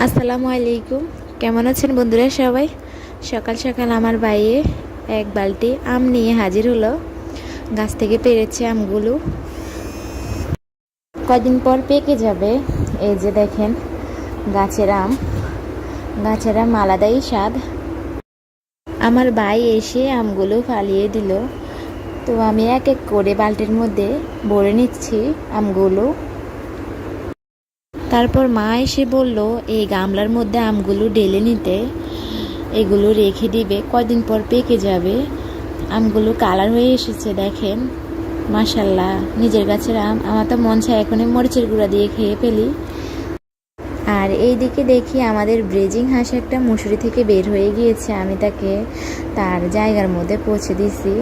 আসসালামু আলাইকুম। কেমন আছেন বন্ধুরা সবাই? সকাল সকাল আমার ভাইয়ে এক বালতি আম নিয়ে হাজির হলো। গাছ থেকে পেড়েছে আমগুলো, কয়দিন পর পেকে যাবে। এই যে দেখেন গাছের আম, গাছের আম আলাদাই স্বাদ। আমার ভাই এসে আমগুলো ফালিয়ে দিল, তো আমি এক এক করে বালতির মধ্যে ভরে নিচ্ছি আমগুলো। তারপর মা এসে বলল এই গামলার মধ্যে আমগুলো ঢেলে নিতে, এগুলো রেখে দিবে, কয়দিন পর পেকে যাবে। আমগুলো কালার হয়ে এসেছে দেখেন, মাশাল্লাহ নিজের গাছের আম। আমার তো মন চায় এখনই মরিচের গুঁড়া দিয়ে খেয়ে ফেলি। আর এইদিকে দেখি আমাদের ব্রিজিং হাঁস একটা মশুরি থেকে বের হয়ে গিয়েছে। আমি তাকে তার জায়গার মধ্যে পৌঁছে দিছি।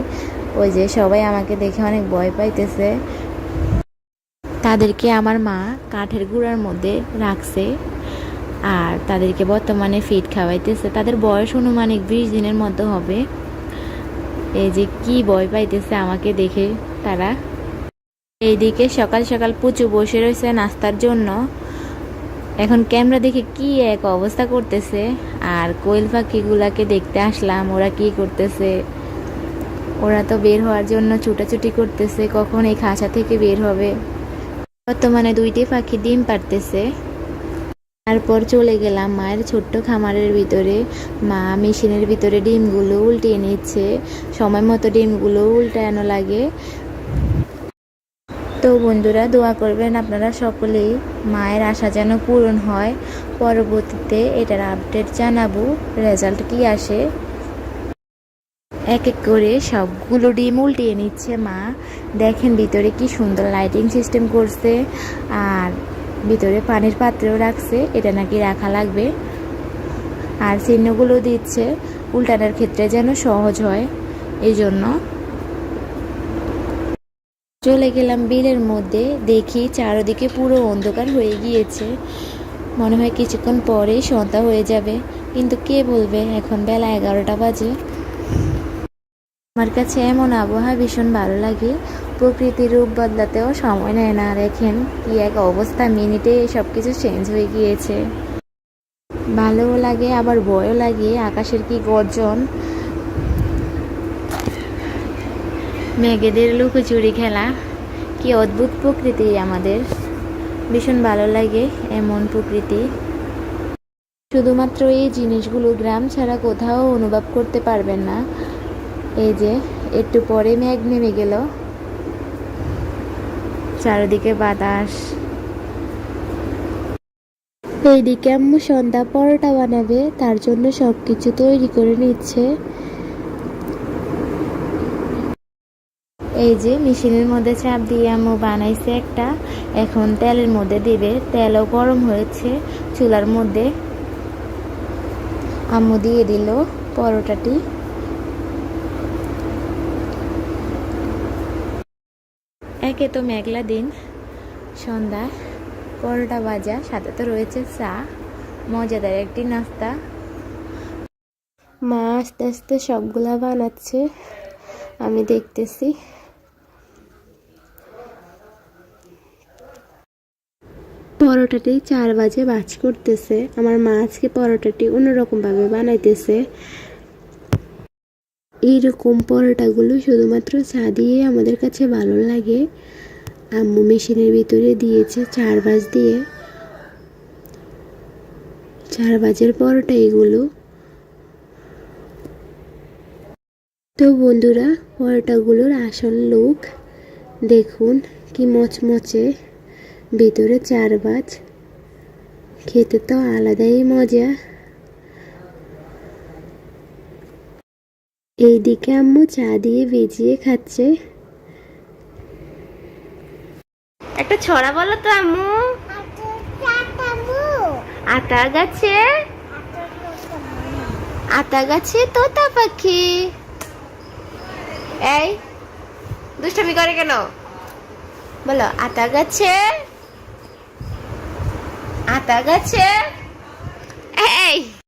ওই যে সবাই আমাকে দেখে অনেক ভয় পাইতেছে। তাদেরকে আমার মা কাঠের গুঁড়ার মধ্যে রাখছে আর তাদেরকে বর্তমানে ফিড খাওয়াইতেছে। তাদের বয়স অনুমানিক 20 দিনের মতো হবে। এই যে কি ভয় পাইতেছে আমাকে দেখে তারা। এইদিকে সকাল সকাল পুচু বসে রয়েছে নাস্তার জন্য। এখন ক্যামেরা দেখে কি এক অবস্থা করতেছে। আর কোয়েল পাখিগুলাকে দেখতে আসলাম, ওরা কি করতেছে। ওরা তো বের হওয়ার জন্য ছুটাছুটি করতেছে, কখন এই খাঁচা থেকে বের হবে। বর্তমানে 2টি পাখি ডিম পাড়তেছে। তারপর চলে গেলাম মায়ের ছোট্ট খামারের ভিতরে। মা মেশিনের ভিতরে ডিমগুলো উল্টিয়ে নিচ্ছে, সময় মতো ডিমগুলো উল্টানো লাগে। তো বন্ধুরা দোয়া করবেন আপনারা সকলেই, মায়ের আশা যেন পূরণ হয়। পরবর্তীতে এটার আপডেট জানাবো, রেজাল্ট কি আসে। এক এক করে সবগুলো ডিম উল্টিয়ে নিচ্ছে মা। দেখেন ভিতরে কি সুন্দর লাইটিং সিস্টেম করছে, আর ভিতরে পানির পাত্রেও রাখছে, এটা নাকি রাখা লাগবে। আর চিহ্নগুলো দিচ্ছে উল্টানোর ক্ষেত্রে যেন সহজ হয়, এই জন্য। চলে গেলাম বিলের মধ্যে, দেখি চারদিকে পুরো অন্ধকার হয়ে গিয়েছে। মনে হয় কিছুক্ষণ পরেই সন্ধ্যা হয়ে যাবে, কিন্তু কে বলবে এখন বেলা 11টা বাজে। আমার কাছে এমন আবহাওয়া ভীষণ ভালো লাগে, প্রকৃতির রূপ বদলাতেও সময় নেয় না। দেখেন কি এক অবস্থা, মিনিটে সব কিছু চেঞ্জ হয়ে গিয়েছে। ভালোও লাগে আবার ভয়ও লাগে, আকাশের কি গর্জন। মেঘেদের লুকোচুরি খেলা, কি অদ্ভুত প্রকৃতি আমাদের, ভীষণ ভালো লাগে এমন প্রকৃতি। শুধুমাত্র এই জিনিসগুলো গ্রাম ছাড়া কোথাও অনুভব করতে পারবেন না। এই যে একটু পরে মেঘ নেমে গেল, চারিদিকে বাতাস। এইদিকে আম্মু সন্ধ্যা পরোটা বানাবে, তার জন্য সবকিছু তৈরি করে নিচ্ছে। এই যে মেশিনের মধ্যে চাপ দিয়ে আম্মু বানাইছে একটা, এখন তেলের মধ্যে দিবে। তেলও গরম হয়েছে চুলার মধ্যে। আম্মু দিয়ে দিল পরোটাটি। একে তো মেঘলা দিন, সন্ধ্যা পরোটা ভাজা, সাথে তো রয়েছে চা, মজাদার একটি নাস্তা। মা আস্তে আস্তে সবগুলা বানাচ্ছে, আমি দেখতেছি। পরোটাটি 4 বাজে ভাজ করতেছে। আমার মা আজকে পরোটাটি অন্যরকমভাবে বানাইতেছে। এইরকম পরোটাগুলো শুধুমাত্র চা দিয়ে আমাদের কাছে ভালো লাগে। আম্মু মেশিনের ভিতরে দিয়েছে 4 ভাজ দিয়ে, 4 ভাজের পরোটা এগুলো। তো বন্ধুরা পরোটাগুলোর আসল লুক দেখুন, কি মচমচে, ভিতরে 4 ভাজ, খেতে তো আলাদাই মজা। এইদিকে আম্মু চা দিয়ে ভিজিয়ে খাচ্ছে। একটা ছড়া বলো তো আম্মু। আতা গাছে, আতা গাছে তোতা পাখি। এই দুষ্টামি করে কেন, বলো। আতা গাছে, আতা গাছে। এই